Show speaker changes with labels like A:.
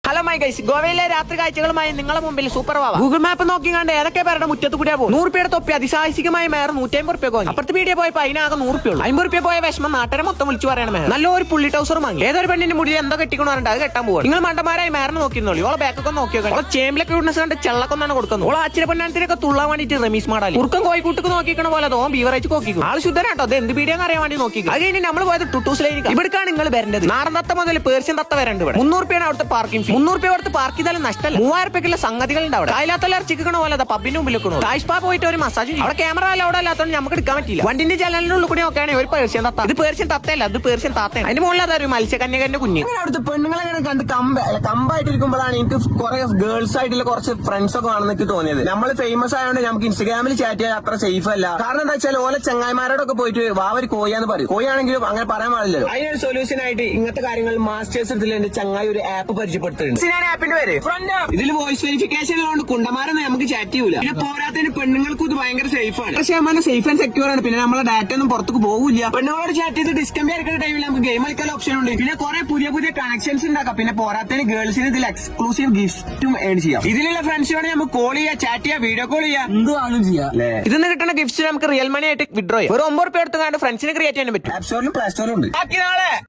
A: Hello my guys, ഗോവയിലെ രാത്രി കാഴ്ചകളുമായി നിങ്ങളുടെ മുമ്പിൽ സൂപ്പർ വാവ. ഗൂഗിൾ മാപ്പ് നോക്കി കണ്ട് ഏതൊക്കെ പേരുടെ മുറ്റത്ത് കൂടിയാ പോകും. 100 രൂപയുടെ തൊപ്പി അതിസാഹസികമായി മേയർ 150 രൂപ വാങ്ങി. അപ്പുറത്ത് പീടിയ പോയപ്പോ അതിനാകെ 100 രൂപ 50 രൂപ പോയ വിഷമം നാട്ടരെ മൊത്തം വിളിച്ചു പറയണ മേയർ. നല്ല ഒരു പുള്ളി ടൗസർ വാങ്ങി. ഏതൊരു പെണ്ണിന്റെ മുടി എന്തോ കെട്ടിക്കണോ പറഞ്ഞിട്ട് അത് കെട്ടാൻ പോകും. നിങ്ങൾ മണ്ടന്മാരായി മേയറിനെ നോക്കിയിരുന്നോളൂ. ഓളെ ബാക്കൊക്കെ നോക്കിയോ, ഓളെ ചേമ്പിലൊക്കെ വിടുന്ന കണ്ട് ചെള്ളക്കൊന്നാണ് കൊടുക്കുന്നത്. ഓളെ അച്ഛനെ പൊന്നാനത്തിനൊക്കെ തുള്ളാൻ വേണ്ടിട്ട് റമീസ് മാടാലി കുറുക്കം കോഴിക്കൂട്ടക്ക് നോക്കിക്കണ പോലെ തോം ബീവറേജ് നോക്കിക്കും. ആൾ ശുദ്ധനാട്ടോ, അത് എന്ത് പീടിയെന്ന് അറിയാൻ വേണ്ടി നോക്കി. അത് കഴിഞ്ഞ് നമ്മൾ പോയത് ടുട്ടൂസിലേക്ക്. ഇവിടേക്കാണ് നിങ്ങൾ വരേണ്ടത്. നാടൻ തത്ത മുതൽ പേർഷ്യൻ തത്ത വരേണ്ടത്. 300 രൂപയാണ് അവിടുത്തെ പാർക്കിംഗ്. 300 രൂപ കൊടുത്ത് പാർക്ക് ചെയ്താലും നഷ്ടമല്ല. 3000 രൂപയ്ക്കുള്ള സംഗതികൾ ഉണ്ട് അവിടെ. കായലാത്തല്ലാർ ചിക്കണ പോലെ പബ്ബിന്റെ മുമ്പിൽ വെക്കണോ. തായ്പാ പോയിട്ട് ഒരു മസാജ്. അവിടെ ക്യാമറ അലൗഡ് അല്ലാത്തതുകൊണ്ട് നമുക്ക് എടുക്കാൻ പറ്റില്ല. വണ്ടിന്റെ ജനലിനുള്ളിൽ കൂടി നോക്കുകയാണെങ്കിൽ ഒരു പേർഷ്യൻ തത്ത. ഇത് പേർഷ്യൻ തത്തയല്ല, അത് പേർഷ്യൻ താത്തയാണ്. അതിന്റെ മുകളിൽ അതൊരു മത്സ്യകന്യകന്റെ കുഞ്ഞ്.
B: അവിടുത്തെ പെണ്ണുങ്ങളെ കണ്ട് കമ്പായിട്ടിരിക്കുമ്പോഴാണ് എനിക്ക് കുറെ ഗേൾസ് ആയിട്ടുള്ള കുറച്ച് ഫ്രണ്ട്സ് ഒക്കെ ആണെന്ന് എനിക്ക് തോന്നിയത്. നമ്മൾ ഫേമസ് ആയതുകൊണ്ട് നമുക്ക് ഇൻസ്റ്റാഗ്രാമിൽ ചാറ്റ് ചെയ്യാൻ അത്ര സേഫ് അല്ല. കാരണം എന്താ വെച്ചാൽ ഓലെ ചങ്ങായിമാരോടൊക്കെ പോയിട്ട് വാവര് കോയാന്ന് പറയും. കോയാണെങ്കിലും അങ്ങനെ പറയാൻ പാടില്ലല്ലോ. അതിനൊരു സൊല്യൂഷൻ ആയിട്ട് ഇങ്ങനത്തെ കാര്യങ്ങൾ മാസ്റ്റേഴ്സ് എന്റെ ചങ്ങായി ഒരു ആപ്പ് പരിചയപ്പെടുത്തുന്നുണ്ട്. ആപ്പിന്റെ പേര് ഇതിൽ വോയിസ് വെരിഫിക്കേഷൻ ഉള്ളതുകൊണ്ട് കുണ്ടന്മാരൊന്നും നമുക്ക് ചാറ്റ് ചെയ്യൂല. പിന്നെ പോരാത്തതിന് പെണ്ണുങ്ങൾക്കും ഇത് ഭയങ്കര സേഫ് ആണ്. പക്ഷേ സേഫ് ആൻഡ് സെക്യൂർ ആണ്. പിന്നെ നമ്മളെ ഡാറ്റ ഒന്നും പുറത്തേക്ക് പോകില്ല. പെണ്ണുങ്ങളോട് ചാറ്റ് ചെയ്ത് ഡിസ്കംപെയർ എടുക്കുന്ന ടൈമിൽ നമുക്ക് ഗെയിം കളിക്കാൻ ഓപ്ഷൻ ഉണ്ട്. പിന്നെ കുറെ പുതിയ കണക്ഷൻസ് ഉണ്ടാക്കാം. പിന്നെ പോരാത്തതിന് ഗേൾസിന് ഇതിൽ എക്സ്ക്ലൂസീവ് ഗിഫ്റ്റും ഏൺ ചെയ്യാം. ഇതിലുള്ള ഫ്രണ്ട്സിനോട് നമുക്ക് കോൾ ചെയ്യാം, ചാറ്റ് ചെയ്യാം, വീഡിയോ കോൾ ചെയ്യാം, എന്തുവാണും ചെയ്യാം.
A: ഇതിന് കിട്ടുന്ന ഗിഫ്റ്റ്സ് നമുക്ക് റിയൽ മണി ആയിട്ട് വിഡ്രോ ചെയ്യാം. ഒരു 9 രൂപ എടുത്തുകൊണ്ട് ഫ്രണ്ട്സിനെ ക്രിയേറ്റ് ചെയ്യാൻ പറ്റും.
B: ആപ്പ് സ്റ്റോറിലും പ്ലേ സ്റ്റോറിലും ഉണ്ട്.